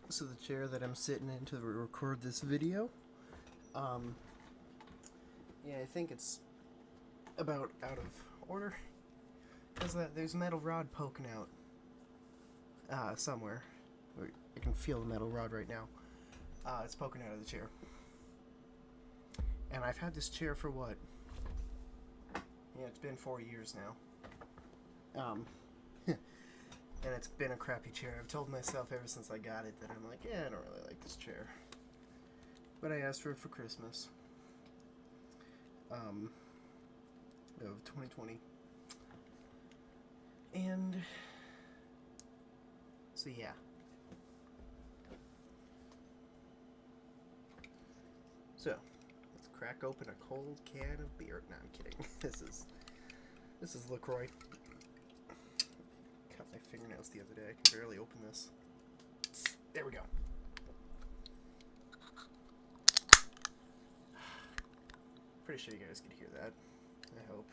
So the chair that I'm sitting in to record this video, um, yeah, I think it's about out of order. Because there's a metal rod poking out, somewhere. I can feel the metal rod right now. It's poking out of the chair. And I've had this chair for what? Yeah, it's been 4 years now. And it's been a crappy chair. I've told myself ever since I got it that I'm like, yeah, I don't really like this chair. But I asked for it for Christmas. Of 2020. And so yeah. So let's crack open a cold can of beer. No, I'm kidding. This is LaCroix. Cut my fingernails the other day. I can barely open this. There we go. Pretty sure you guys could hear that. I hope.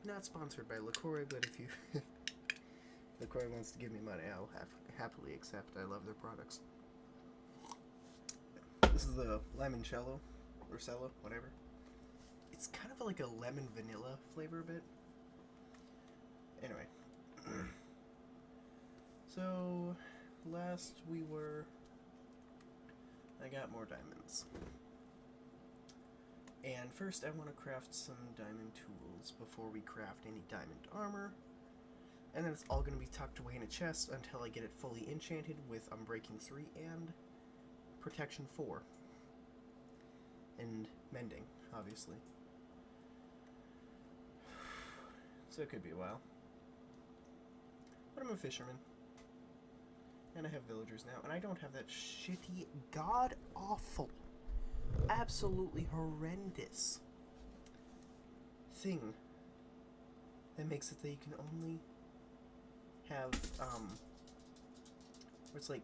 Not sponsored by LaCroix, but if you LaCroix wants to give me money, I'll happily accept. I love their products. This is the limoncello, or cello, whatever. It's kind of like a lemon vanilla flavor a bit. Anyway. So, last we were... I got more diamonds. And first I want to craft some diamond tools before we craft any diamond armor. And then it's all going to be tucked away in a chest until I get it fully enchanted with Unbreaking 3 and Protection 4. And Mending, obviously. So it could be a while. But I'm a fisherman. And I have villagers now. And I don't have that shitty, god-awful, absolutely horrendous thing that makes it that you can only have, where it's like,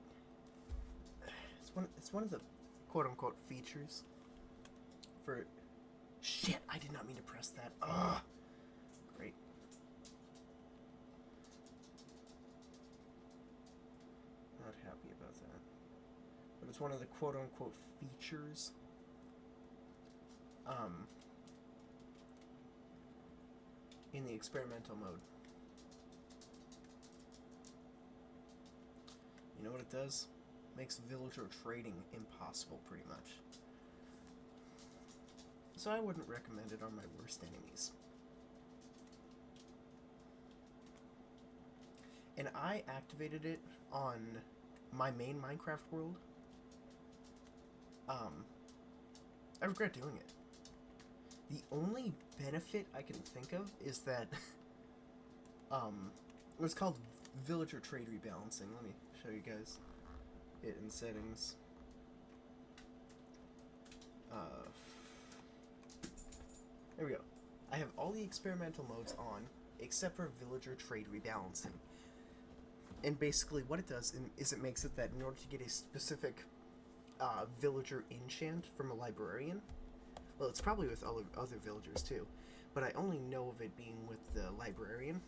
it's one of the quote-unquote features for, shit, I did not mean to press that, ugh, great. Not happy about that. But it's one of the quote-unquote features, in the experimental mode. You know what it does? Makes villager trading impossible, pretty much. So I wouldn't recommend it on my worst enemies. And I activated it on my main Minecraft world. I regret doing it. The only benefit I can think of is that, it's called Villager Trade Rebalancing. Let me show you guys it in settings. There we go. I have all the experimental modes on, except for Villager Trade Rebalancing. And basically what it does is it makes it that in order to get a specific villager enchant from a librarian, well, it's probably with other villagers too, but I only know of it being with the librarian.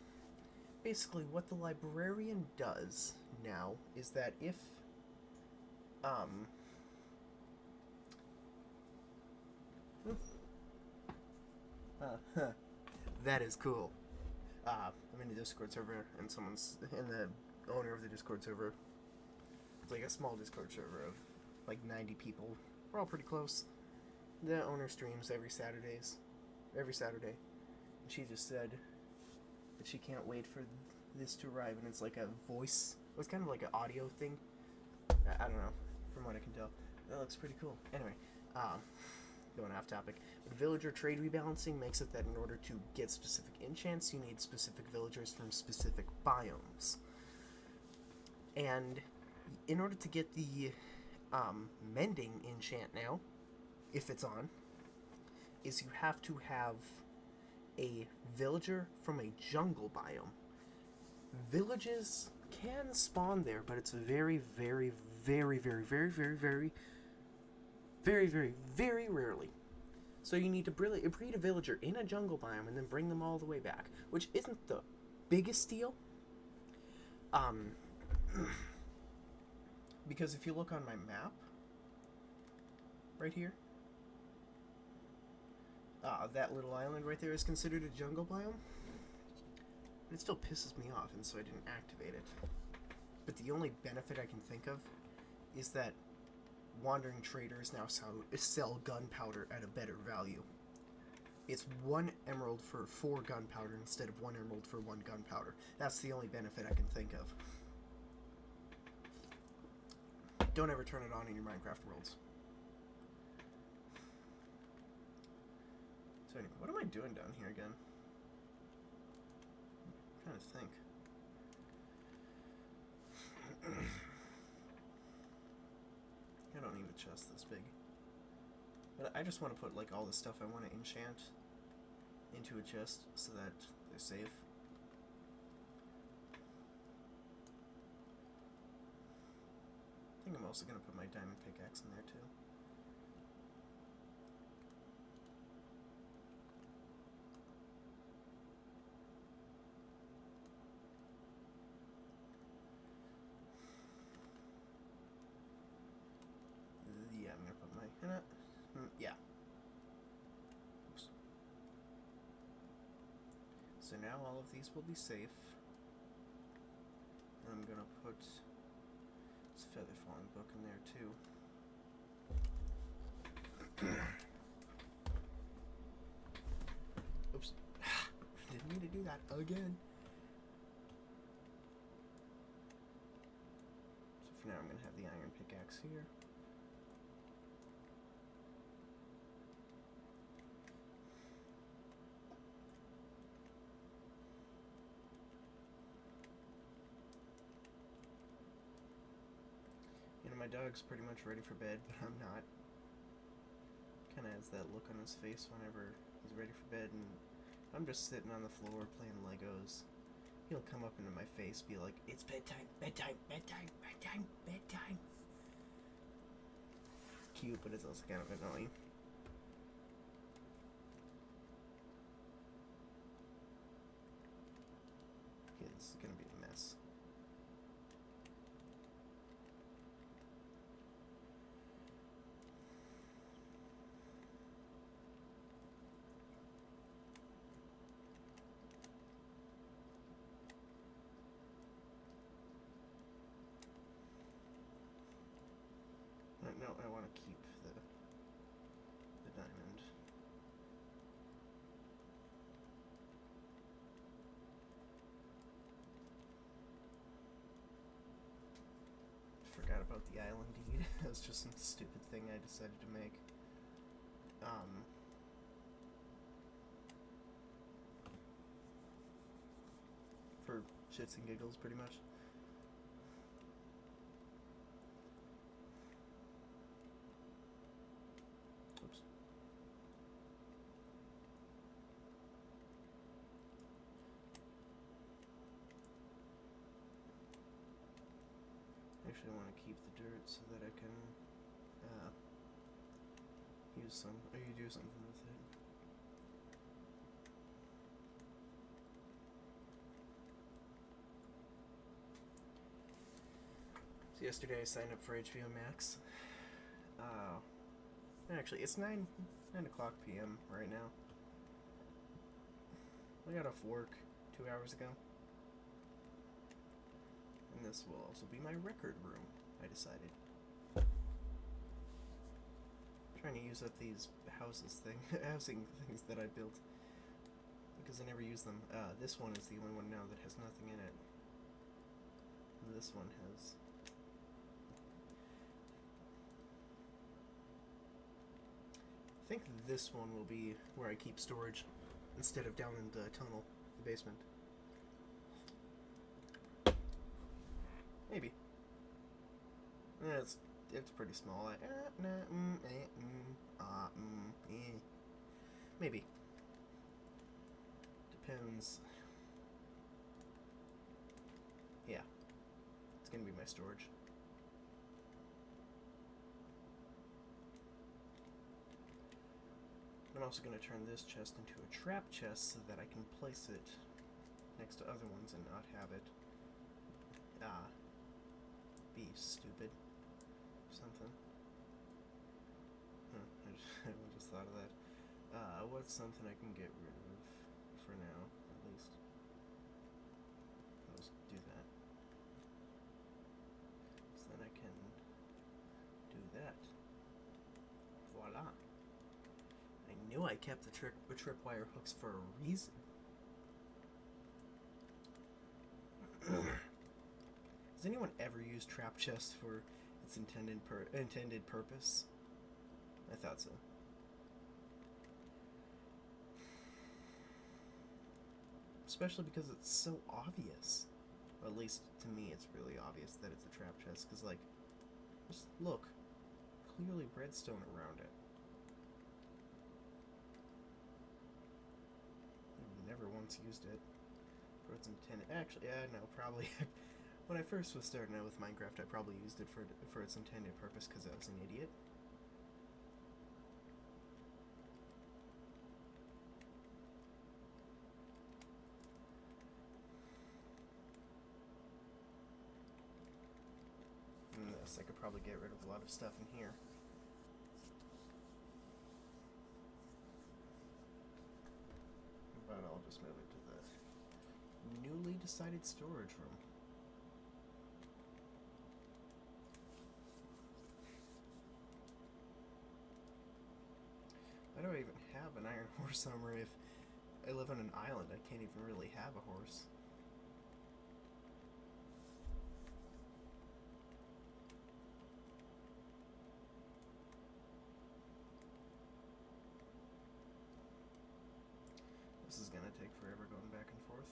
Basically, what the librarian does now is that if, that is cool. I'm in the Discord server, and the owner of the Discord server. It's like a small Discord server of like 90 people. We're all pretty close. The owner streams every Saturday. And she just said that she can't wait for this to arrive, and it's like a voice. It was kind of like an audio thing. I don't know, from what I can tell. That looks pretty cool. Anyway, going off topic. But villager trade rebalancing makes it that in order to get specific enchants, you need specific villagers from specific biomes. And in order to get the mending enchant now, if it's on, is you have to have a villager from a jungle biome. Villages can spawn there, but it's very, very, very, very, very, very, very, very, very, very rarely. So you need to breed a villager in a jungle biome and then bring them all the way back, which isn't the biggest deal. Because if you look on my map, right here, that little island right there is considered a jungle biome. It still pisses me off, and so I didn't activate it. But the only benefit I can think of is that wandering traders now sell gunpowder at a better value. It's 1 emerald for 4 gunpowder instead of 1 emerald for 1 gunpowder. That's the only benefit I can think of. Don't ever turn it on in your Minecraft worlds. So anyway, what am I doing down here again? I'm trying to think. I don't need a chest this big. But I just want to put like all the stuff I want to enchant into a chest so that they're safe. I think I'm also going to put my diamond pickaxe in there too. Yeah, I'm going to put my... yeah. Oops. So now all of these will be safe. And I'm going to put this feather falling book in there too. Oops. Didn't mean to do that again. So for now I'm going to have the iron pickaxe here. You know, my dog's pretty much ready for bed, but I'm not. Kind of has that look on his face whenever he's ready for bed, and I'm just sitting on the floor playing Legos. He'll come up into my face, be like, "It's bedtime, bedtime, bedtime, bedtime, bedtime." It's cute, but it's also kind of annoying. Okay, this is gonna be a mess. No, I want to keep the diamond. Forgot about the island deed. That was just some stupid thing I decided to make. For shits and giggles, pretty much. Oops. Actually, I want to keep the dirt so that I can use some, or you do something with it. So yesterday I signed up for HBO Max. Actually, it's 9 o'clock p.m. right now. I got off work 2 hours ago. And this will also be my record room, I decided. Trying to use up these housing things that I built. Because I never use them. This one is the only one now that has nothing in it. And this one has... I think this one will be where I keep storage instead of down in the tunnel, the basement. Maybe. It's pretty small. Maybe. Depends. Yeah. It's gonna be my storage. I'm also going to turn this chest into a trap chest so that I can place it next to other ones and not have it be stupid. something. I just thought of that. What's something I can get rid of for now, at least? I'll just do that. So then I can do that. Voila. I knew I kept the tripwire hooks for a reason. Has anyone ever used trap chest for its intended purpose? I thought so. Especially because it's so obvious. Or at least to me, it's really obvious that it's a trap chest. Because, like, just look. Clearly redstone around it. I've never once used it for its intended. Actually, yeah, no, probably. When I first was starting out with Minecraft, I probably used it for its intended purpose because I was an idiot. And this, I could probably get rid of a lot of stuff in here. But I'll just move it to the newly decided storage room. I don't even have an iron horse armor. If I live on an island, I can't even really have a horse. This is gonna take forever going back and forth.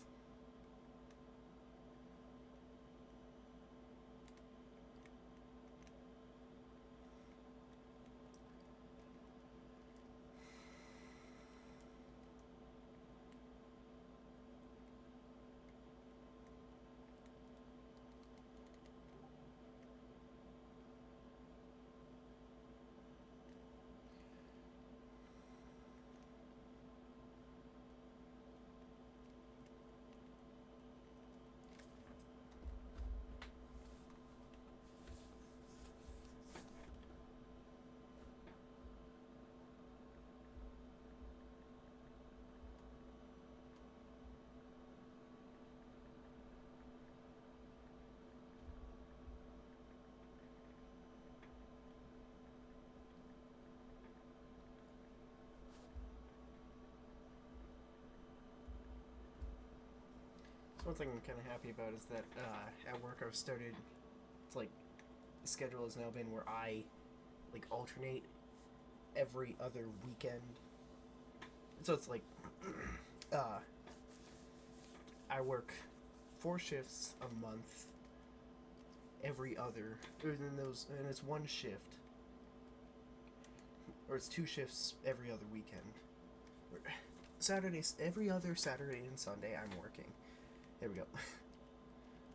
One thing I'm kind of happy about is that at work I've started, it's like, the schedule has now been where I, like, alternate every other weekend. So it's like, I work 4 shifts a month, every other, and it's 1 shift, or it's 2 shifts every other weekend. Saturdays, every other Saturday and Sunday I'm working. There we go.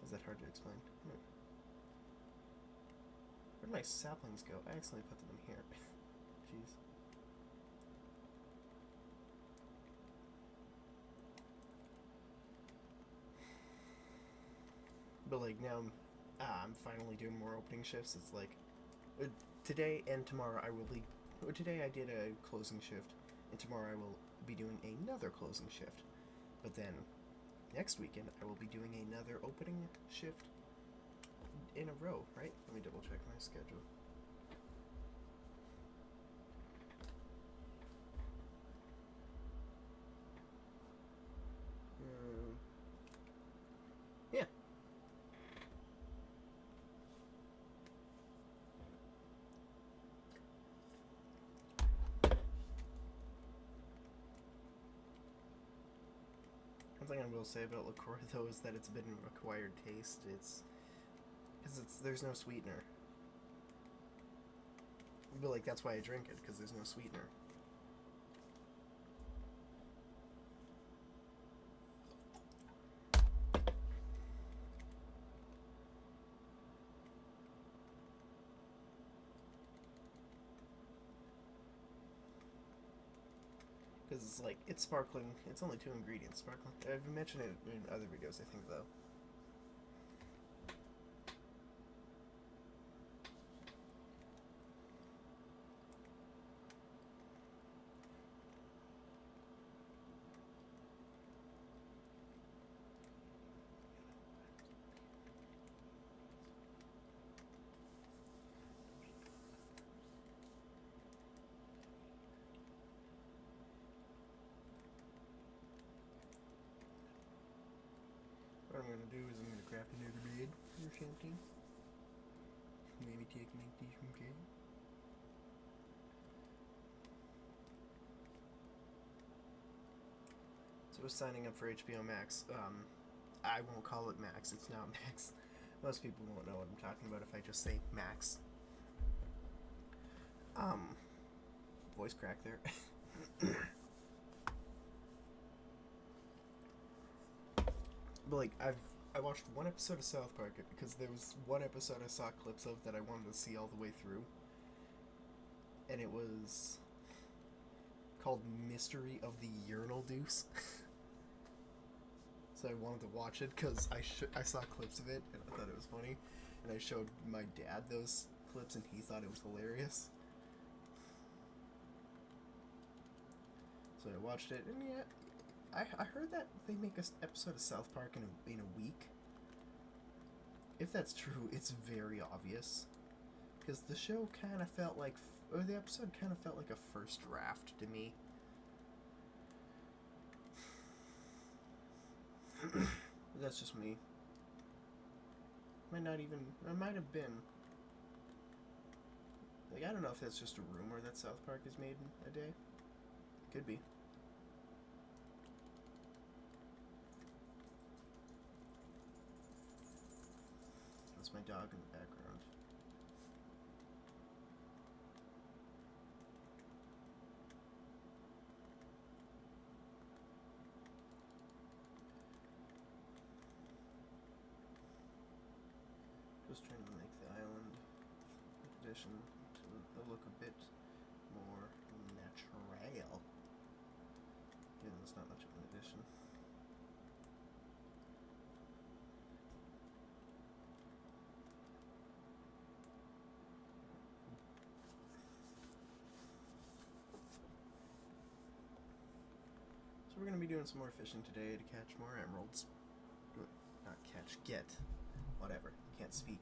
Is that hard to explain? Where'd my saplings go? I accidentally put them in here. Jeez. But like now I'm finally doing more opening shifts. It's like today and tomorrow I will be. Today I did a closing shift, and tomorrow I will be doing another closing shift. But then next weekend, I will be doing another opening shift in a row, right? Let me double check my schedule. Yeah. One thing I will say about LaCroix, though, is that it's been an acquired taste. It's because there's no sweetener. But like that's why I drink it, because there's no sweetener. Because it's like, it's sparkling. It's only 2 ingredients. Sparkling. I've mentioned it in other videos, I think, though. I'm gonna do is I'm gonna craft another bed or something. Maybe take and make these from Kate. So signing up for HBO Max. I won't call it Max. It's not Max. Most people won't know what I'm talking about if I just say Max. Voice crack there. But like I watched one episode of South Park because there was one episode I saw clips of that I wanted to see all the way through, and it was called Mystery of the Urinal Deuce. So I wanted to watch it because I saw clips of it and I thought it was funny, and I showed my dad those clips and he thought it was hilarious. So I watched it, and yeah, I heard that they make an episode of South Park in a week. If that's true, it's very obvious. Because the show kind of felt like, or the episode kind of felt like a first draft to me. That's just me. Might not even, it might have been. Like, I don't know if that's just a rumor that South Park is made in a day. Could be. That's my dog in the background. Just trying to make the island edition to look a bit more natural. Yeah, there's not much of an addition. So we're going to be doing some more fishing today to catch more emeralds. Not catch, get. Whatever. Can't speak.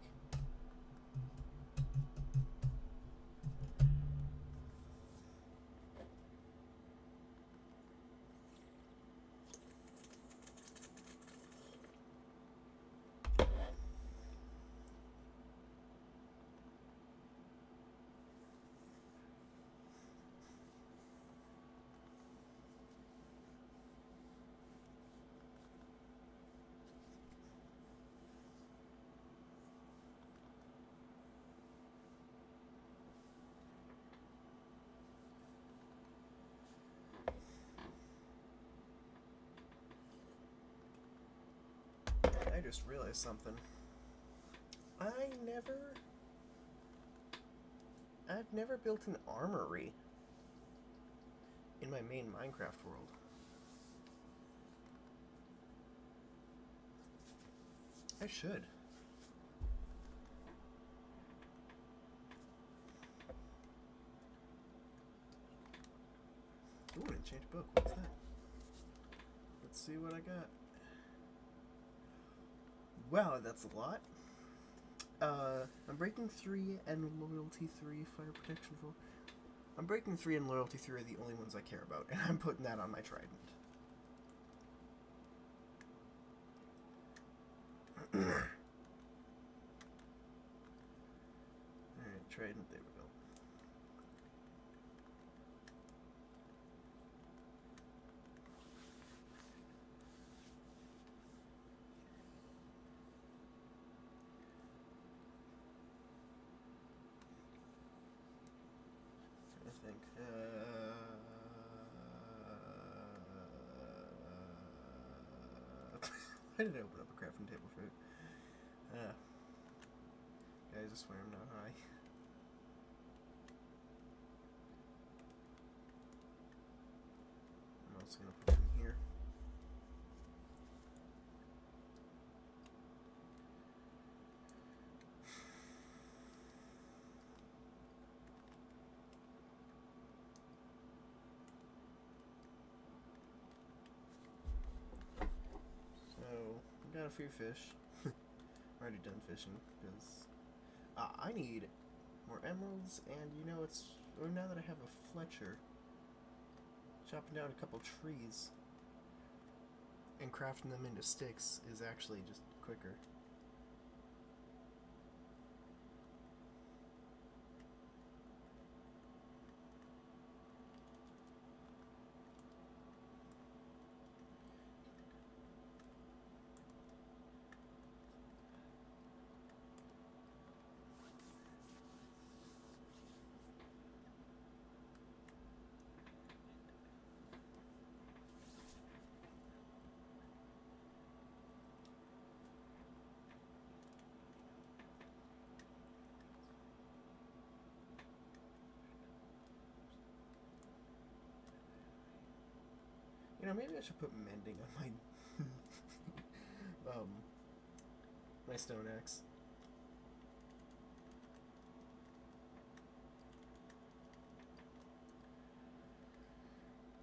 I just realized something. I've never built an armory in my main Minecraft world. I should. Ooh, an enchanted book. What's that? Let's see what I got. Wow, that's a lot. Unbreaking 3 and Loyalty 3, Fire Protection 4. Unbreaking 3 and Loyalty 3 are the only ones I care about, and I'm putting that on my trident. Alright, trident, there we go. I think. Why did I open up a crafting table for it? Guys, I swear I'm not high. I'm also gonna put them here. Got a few fish. I'm already done fishing because I need more emeralds, and you know it's now that I have a Fletcher, chopping down a couple trees and crafting them into sticks is actually just quicker. You know, maybe I should put mending on my my stone axe.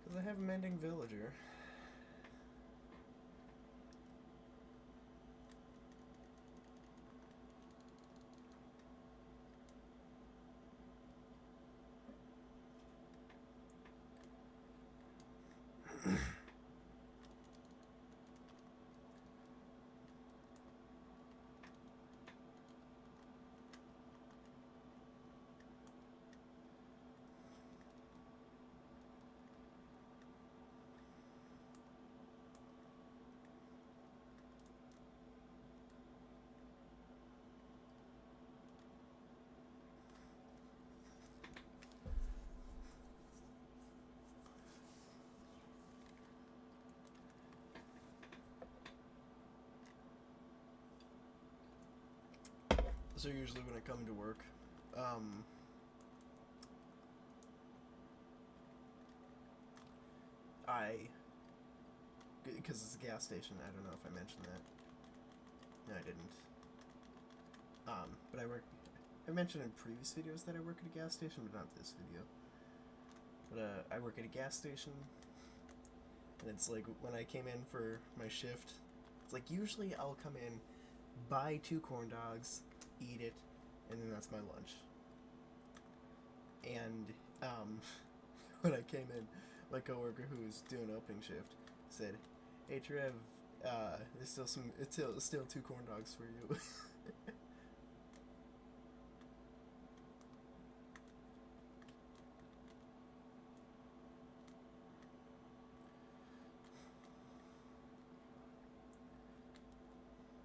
Because I have a mending villager. So usually when I come to work, because it's a gas station, I don't know if I mentioned that. No, I didn't. But I mentioned in previous videos that I work at a gas station, but not this video. But, I work at a gas station, and it's like, when I came in for my shift, it's like, usually I'll come in, buy 2 corn dogs, eat it, and then that's my lunch. And, when I came in, my coworker who was doing opening shift said, "Hey Trev, there's still 2 corn dogs for you."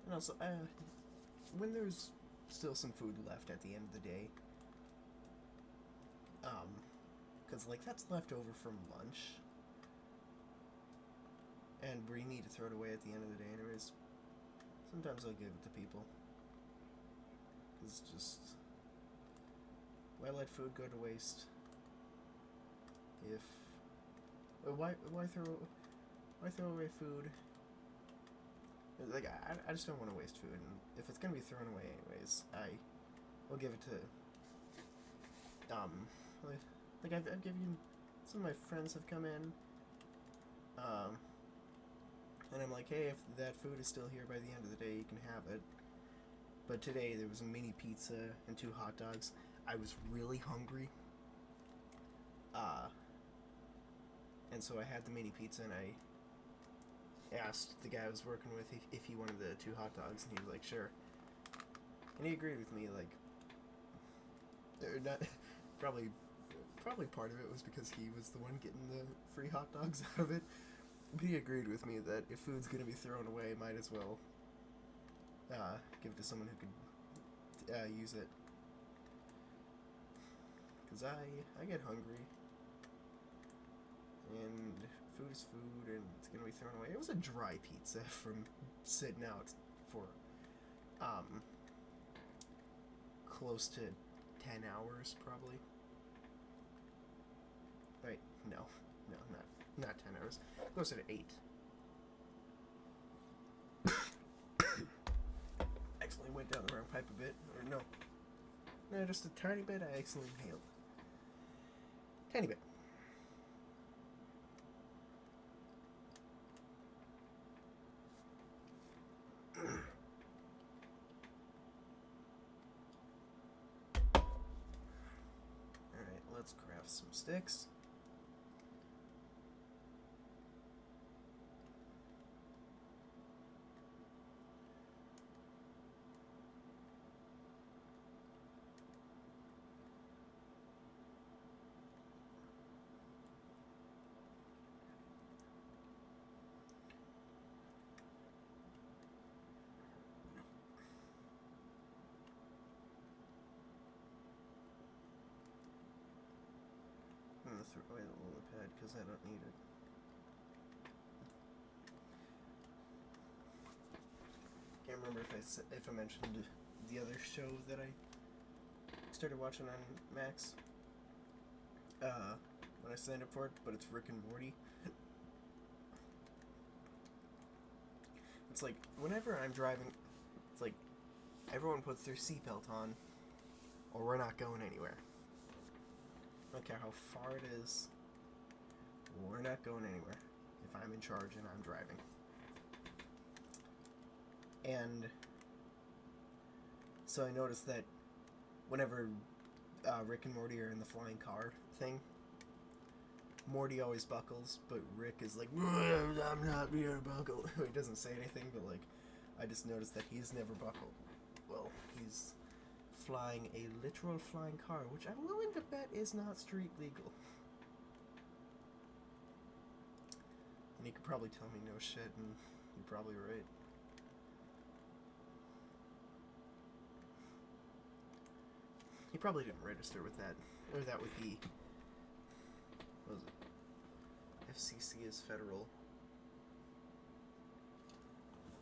And also, when there's still some food left at the end of the day, because like that's left over from lunch, and we need to throw it away at the end of the day anyways, sometimes I'll give it to people. It's just, why let food go to waste? If why throw away food? Like I just don't want to waste food, and if it's gonna be thrown away anyways, I will give it to like I've given, some of my friends have come in, and I'm like, hey, if that food is still here by the end of the day, you can have it. But today there was a mini pizza and 2 hot dogs. I was really hungry, and so I had the mini pizza, and I asked the guy I was working with if he wanted the 2 hot dogs, and he was like, sure. And he agreed with me, like, not, probably part of it was because he was the one getting the free hot dogs out of it, but he agreed with me that if food's gonna be thrown away, might as well, give it to someone who could, use it. Because I get hungry, and food is food, and it's gonna be thrown away. It was a dry pizza from sitting out for close to 10 hours probably. Wait, no, not 10 hours. Closer to 8. Accidentally went down the wrong pipe a bit, or no, just a tiny bit. I accidentally inhaled. Tiny bit. Alright, let's craft some sticks. away the Lula pad because I don't need it. Can't remember if I mentioned the other show that I started watching on Max when I signed up for it, but it's Rick and Morty. It's like, whenever I'm driving, it's like, everyone puts their seatbelt on, or we're not going anywhere. I don't care how far it is, we're not going anywhere if I'm in charge and I'm driving. And so I noticed that whenever Rick and Morty are in the flying car thing, Morty always buckles, but Rick is like, I'm not here to buckle. He doesn't say anything, but like, I just noticed that he's never buckled. Well, he's flying a literal flying car, which I'm willing to bet is not street legal. And he could probably tell me no shit, and you're probably right. He probably didn't register with that, or that with the, what was it? FCC is federal.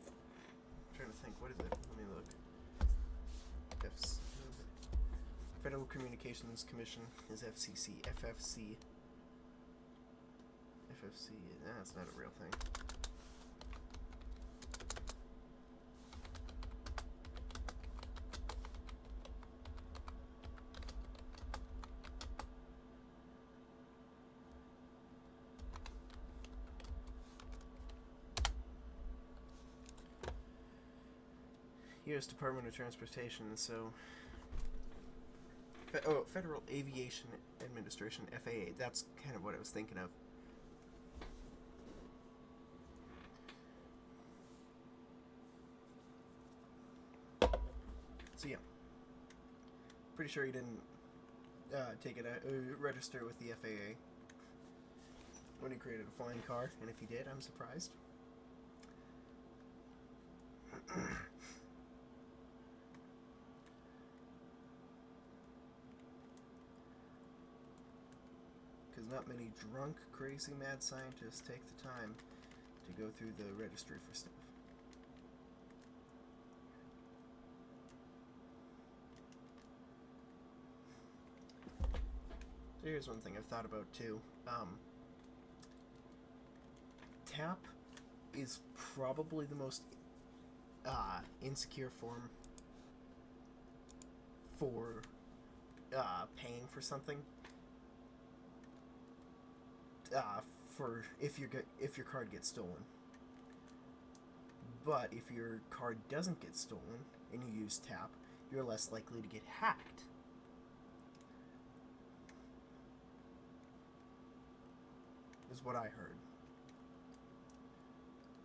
I'm trying to think, what is it? Let me look. Federal Communications Commission is FCC. FFC. FFC, that's not a real thing. U.S. Department of Transportation, so... Federal Aviation Administration, FAA. That's kind of what I was thinking of. So yeah. Pretty sure he didn't register with the FAA when he created a flying car, and if he did, I'm surprised. Because not many drunk, crazy, mad scientists take the time to go through the registry for stuff. So here's one thing I've thought about too. TAP is probably the most insecure form for paying for something. For if your card gets stolen. But if your card doesn't get stolen and you use TAP, you're less likely to get hacked. Is what I heard.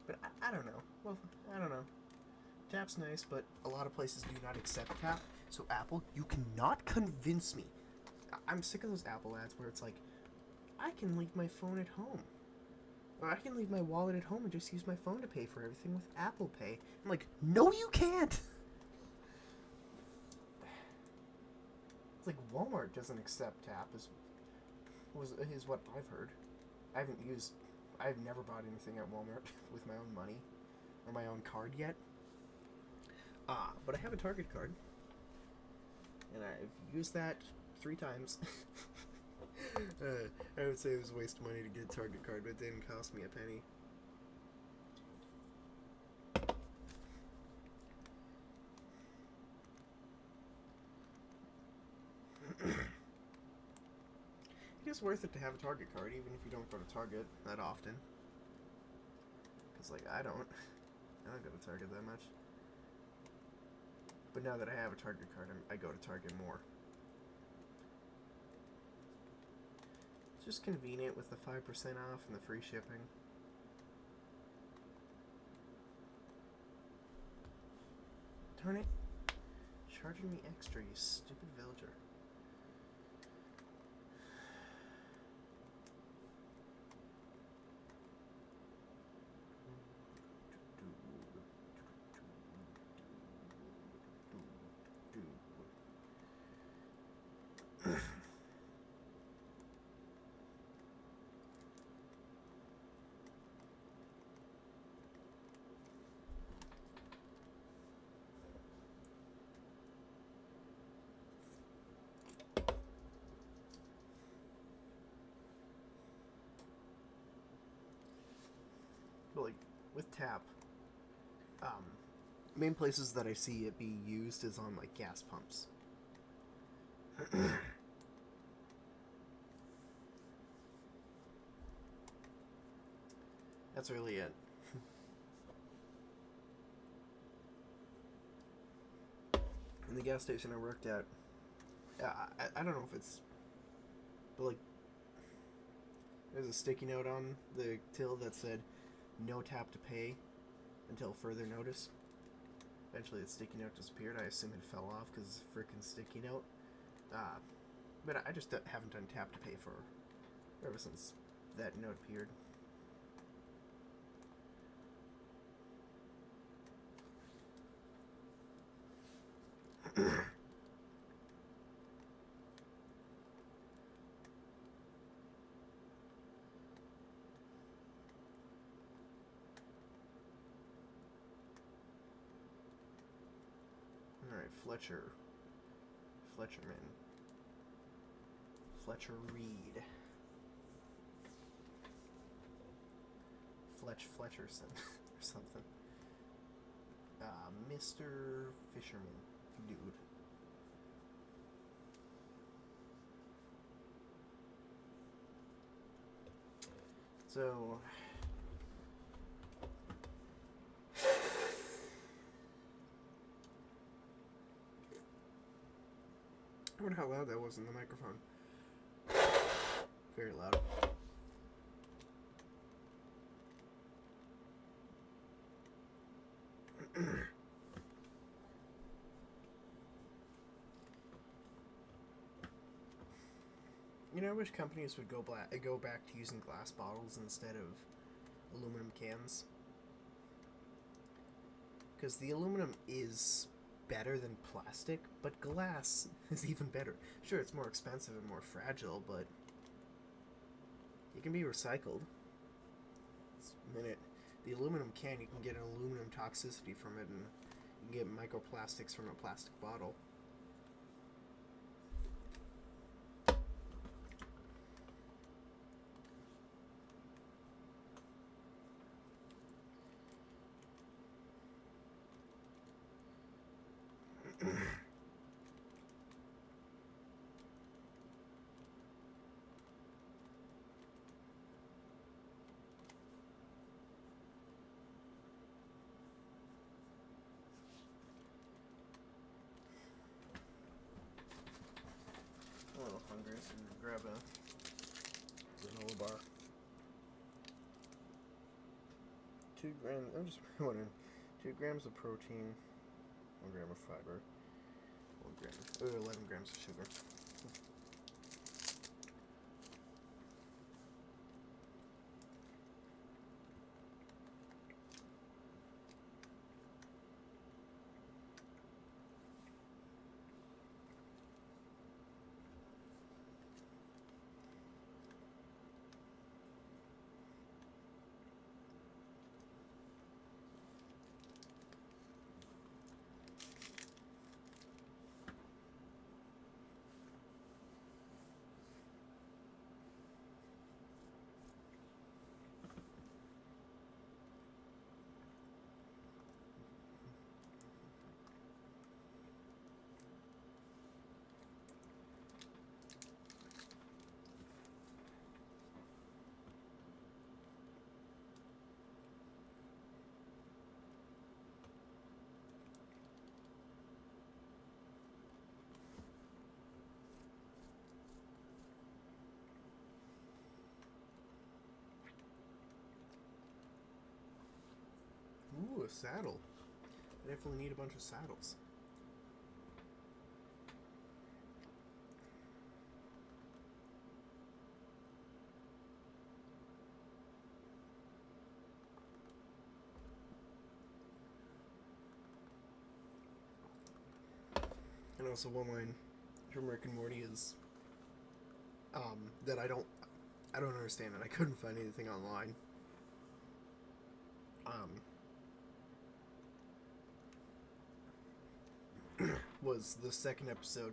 But I don't know. Well, I don't know. TAP's nice, but a lot of places do not accept TAP. So Apple, you cannot convince me. I'm sick of those Apple ads where it's like, I can leave my phone at home. Or I can leave my wallet at home and just use my phone to pay for everything with Apple Pay. I'm like, no you can't! It's like Walmart doesn't accept TAP, is what I've heard. I've never bought anything at Walmart with my own money, or my own card yet. But I have a Target card. And I've used that 3 times. I would say it was a waste of money to get a Target card, but it didn't cost me a penny. It is worth it to have a Target card, even if you don't go to Target that often. Because, like, I don't go to Target that much. But now that I have a Target card, I go to Target more. It's just convenient with the 5% off and the free shipping. Darn it. Charging me extra, you stupid villager. with tap, um, main places that I see it be used is on like gas pumps. That's really it. In the gas station I worked at, I don't know if it's, but like, there's a sticky note on the till that said, "No tap to pay until further notice." Eventually, the sticky note disappeared. I assume it fell off because it's a freaking sticky note. But I just haven't done tap to pay for ever since that note appeared. Alright, Fletcherman. Fletcher Reed. Fletcherson or something. Mr. Fisherman. Dude. So... I wonder how loud that was in the microphone. Very loud. You know, I wish companies would go back to using glass bottles instead of aluminum cans. Because the aluminum is better than plastic, but glass is even better. Sure, it's more expensive and more fragile, but it can be recycled. The aluminum can, you can get an aluminum toxicity from it, and you can get microplastics from a plastic bottle. I'm a little hungry, so I'm gonna grab a granola bar. 2 grams. I'm just wondering. 2 grams of protein, 1 gram of fiber, 11 grams of sugar. Ooh, a saddle. I definitely need a bunch of saddles. And also one line from Rick and Morty is that I don't understand, and I couldn't find anything online. Was the second episode.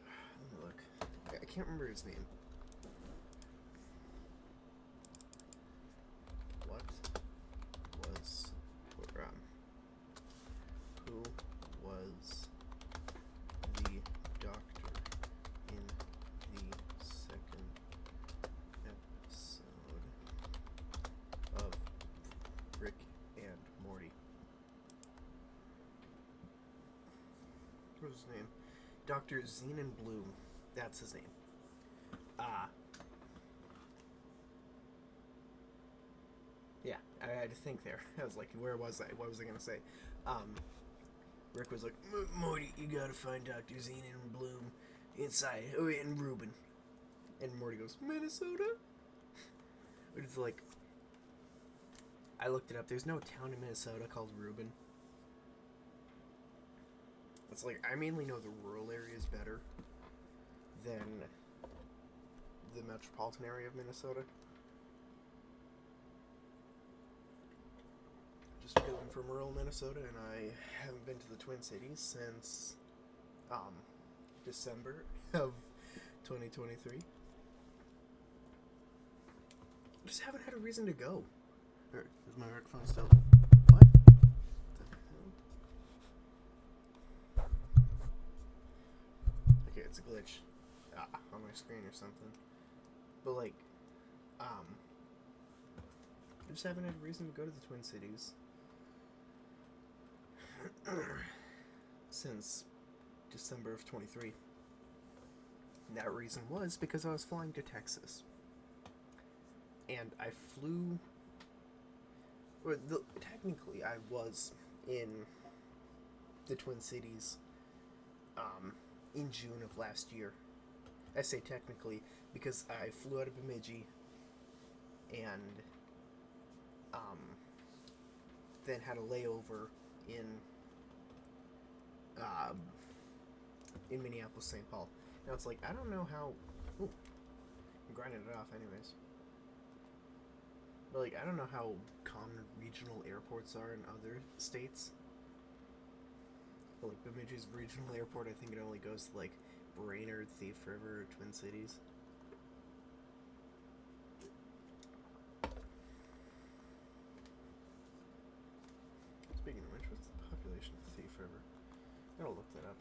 Let me look. I can't remember his name. Who was the doctor in the second episode of Rick and Morty? What was his name? Dr. Zenon Bloom. That's his name. Yeah, I had to think there. I was like, where was I? What was I going to say? Rick was like, Morty, you gotta find Dr. Zenon Bloom inside. Oh, and Ruben. And Morty goes, Minnesota? Which is like, I looked it up. There's no town in Minnesota called Ruben. It's like, I mainly know the rural areas better than the metropolitan area of Minnesota. Just because I'm from rural Minnesota and I haven't been to the Twin Cities since December of 2023. Just haven't had a reason to go. Is my microphone still? What? The hell? Okay, it's a glitch on my screen or something. But like, I just haven't had a reason to go to the Twin Cities since December of 23. And that reason was because I was flying to Texas. And I flew... technically, I was in the Twin Cities in June of last year. I say technically because I flew out of Bemidji and then had a layover in Minneapolis, St. Paul. Now it's like, I don't know how... Ooh, I'm grinding it off anyways. But like, I don't know how common regional airports are in other states. But like, Bemidji's regional airport, I think it only goes to like Brainerd, Thief River, Twin Cities. Speaking of which, what's the population of Thief River? I gotta look that up.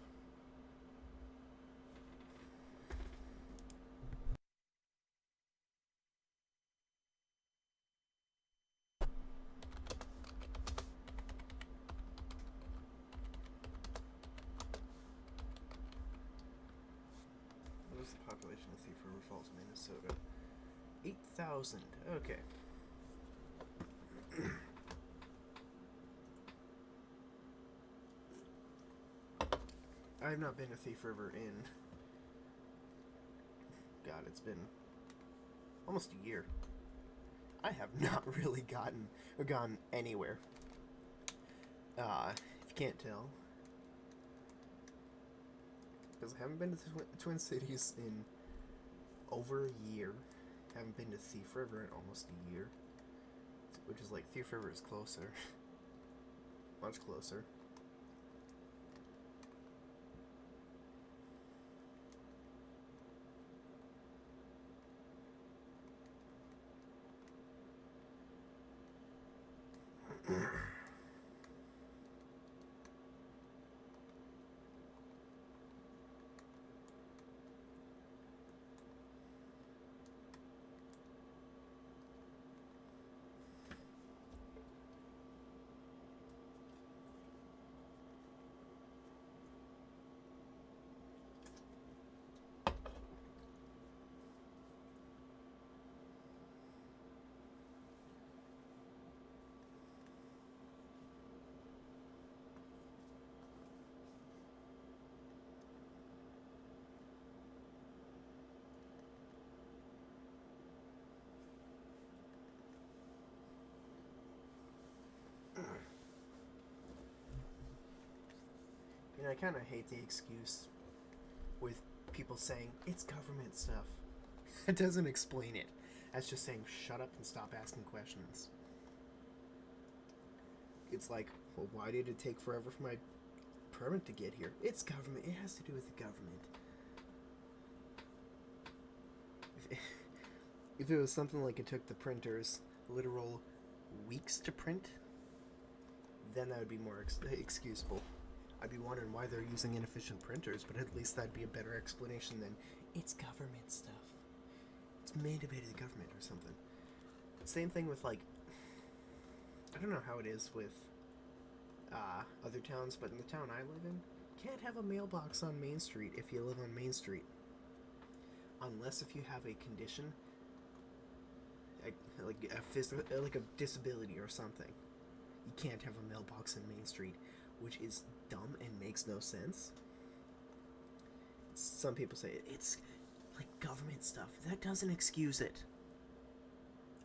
What's the population of Thief River Falls, Minnesota? 8,000. Okay. I have not been to Thief River in... God, it's been almost a year. I have not really gone anywhere. If you can't tell. Because I haven't been to the Twin Cities in over a year. Haven't been to Thief River in almost a year. Which is like, Thief River is closer. Much closer. You know, I kind of hate the excuse with people saying, it's government stuff. That doesn't explain it. That's just saying, shut up and stop asking questions. It's like, well, why did it take forever for my permit to get here? It's government. It has to do with the government. If it was something like it took the printers literal weeks to print, then that would be more excusable. I'd be wondering why they're using inefficient printers, but at least that'd be a better explanation than it's government stuff. It's made by the government or something. Same thing with, like, I don't know how it is with other towns, but in the town I live in, you can't have a mailbox on Main Street if you live on Main Street. Unless if you have a condition, like a disability or something. You can't have a mailbox in Main Street, which is dumb and makes no sense. Some people say it's like government stuff. That doesn't excuse it.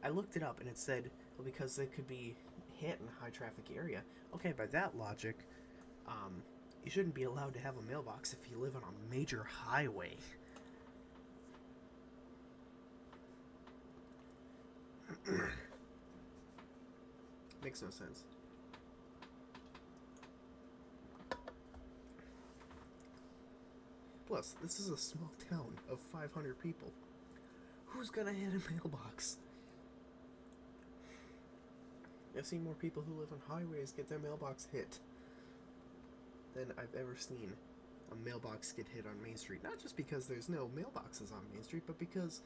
I looked it up and it said, well, because it could be hit in a high traffic area. Okay, by that logic, you shouldn't be allowed to have a mailbox if you live on a major highway. Makes no sense. Plus, this is a small town of 500 people. Who's gonna hit a mailbox? I've seen more people who live on highways get their mailbox hit than I've ever seen a mailbox get hit on Main Street. Not just because there's no mailboxes on Main Street, but because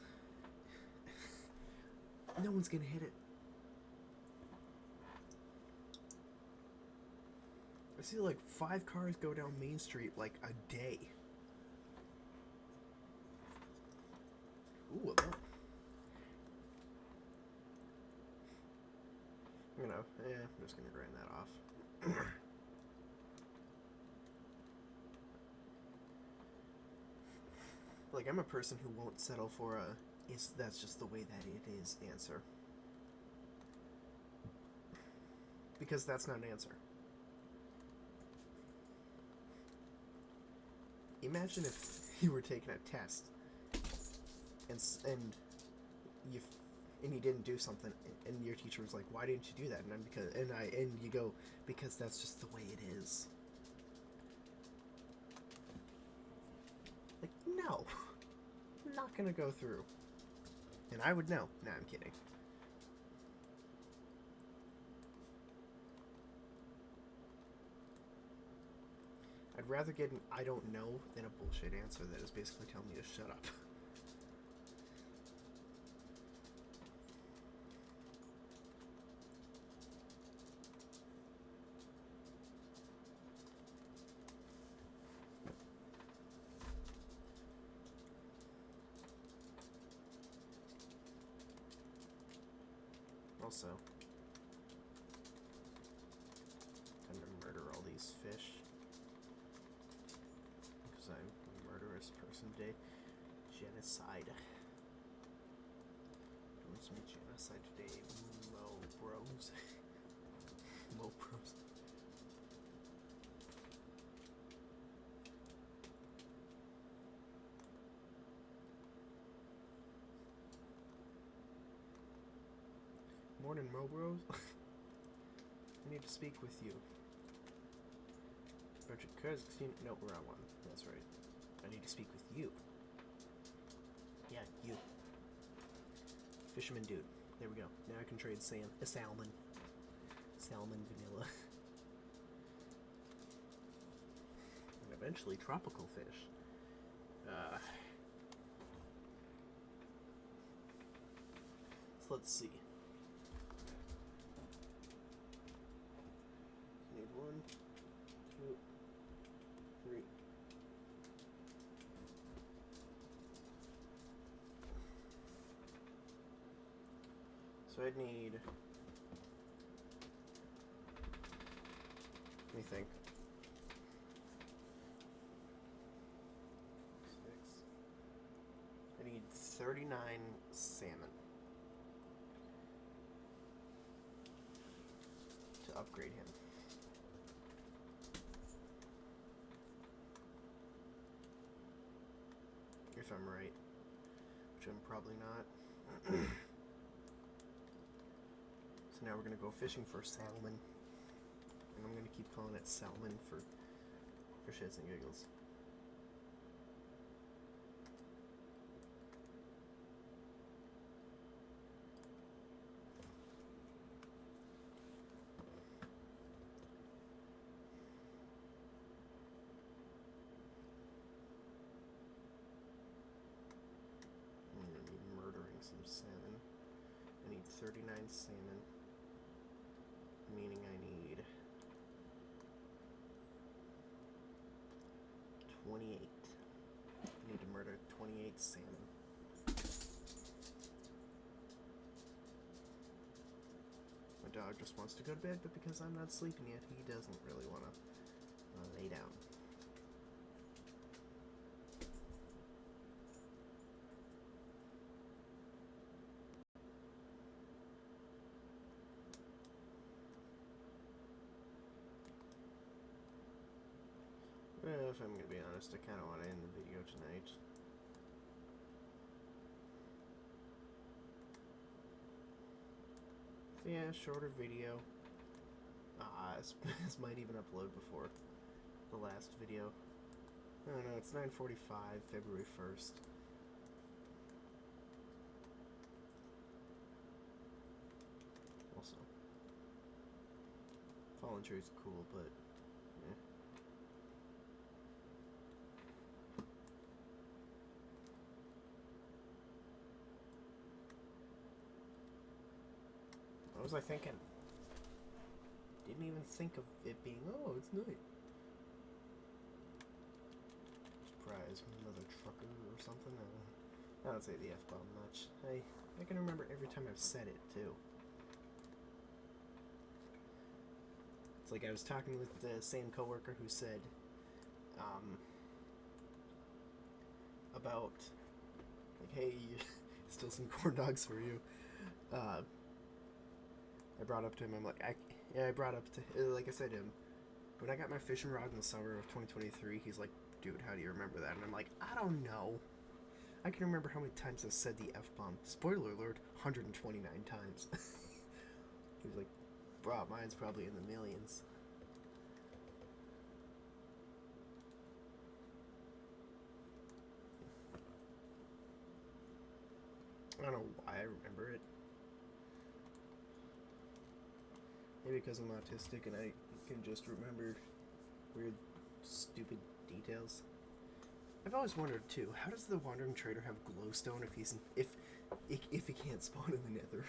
no one's gonna hit it. I see like 5 cars go down Main Street like a day. Ooh, a bell. I'm just gonna grind that off. Like, I'm a person who won't settle for a that's just the way that it is answer. Because that's not an answer. Imagine if you were taking a test and you didn't do something, and your teacher was like, "Why didn't you do that?" And you go, "Because that's just the way it is." Like, no, I'm not gonna go through. And I would know. Nah, I'm kidding. I'd rather get an I don't know than a bullshit answer that is basically telling me to shut up. Also, I'm gonna murder all these fish. Because I'm a murderous person today. Genocide. Doing some genocide today. Mo bros. Mo bros. Morning, Mo bros. I need to speak with you. No, wrong one. That's right. I need to speak with you. Yeah, you. Fisherman dude. There we go. Now I can trade salmon. Salmon vanilla. And eventually tropical fish. So let's see. Need 1, 2, 3. So I'd need. Let me think. 6. I need 39 salmon to upgrade him. If I'm right, which I'm probably not. So now we're gonna go fishing for salmon, and I'm gonna keep calling it salmon for shits and giggles. 39 salmon. Meaning I need 28. I need to murder 28 salmon. My dog just wants to go to bed, but because I'm not sleeping yet, he doesn't really want to lay down. If I'm going to be honest, I kind of want to end the video tonight. So yeah, shorter video. This might even upload before the last video. I don't know, it's 9:45, February 1st. Also, fallen trees are cool, but yeah. What was I thinking? Didn't even think of it being, oh, it's night. Surprise, another trucker or something. I don't say the F-bomb much. I can remember every time I've said it, too. It's like I was talking with the same coworker who said, about, like, hey, still some corn dogs for you. I brought up to him, I'm like, I brought up to, like I said to him, when I got my fishing rod in the summer of 2023, he's like, dude, how do you remember that? And I'm like, I don't know. I can remember how many times I've said the F-bomb. Spoiler alert, 129 times. He was like, bro, mine's probably in the millions. I don't know why I remember it. Maybe because I'm autistic and I can just remember weird, stupid details. I've always wondered too, how does the Wandering Trader have glowstone if he can't spawn in the Nether?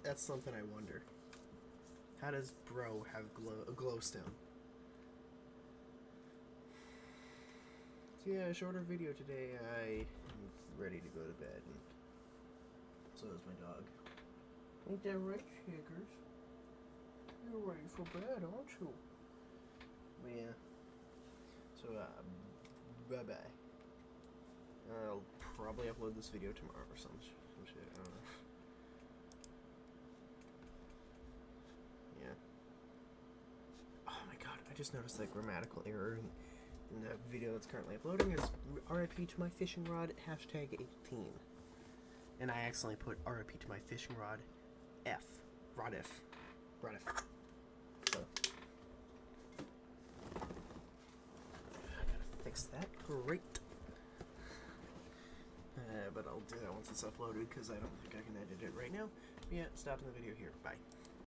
That's something I wonder. How does Bro have a glowstone? So yeah, a shorter video today. I am ready to go to bed, and so is my dog. Ain't that right, Shakers? You're ready for bed, aren't you? But yeah. So, bye-bye. I'll probably upload this video tomorrow or some shit. I don't know. Yeah. Oh my god, I just noticed that grammatical error in the video that's currently uploading is RIP to my fishing rod, #18. And I accidentally put RIP to my fishing rod, F. Rod F. So. I gotta fix that. Great. But I'll do that once it's uploaded because I don't think I can edit it right now. But yeah, stopping the video here. Bye.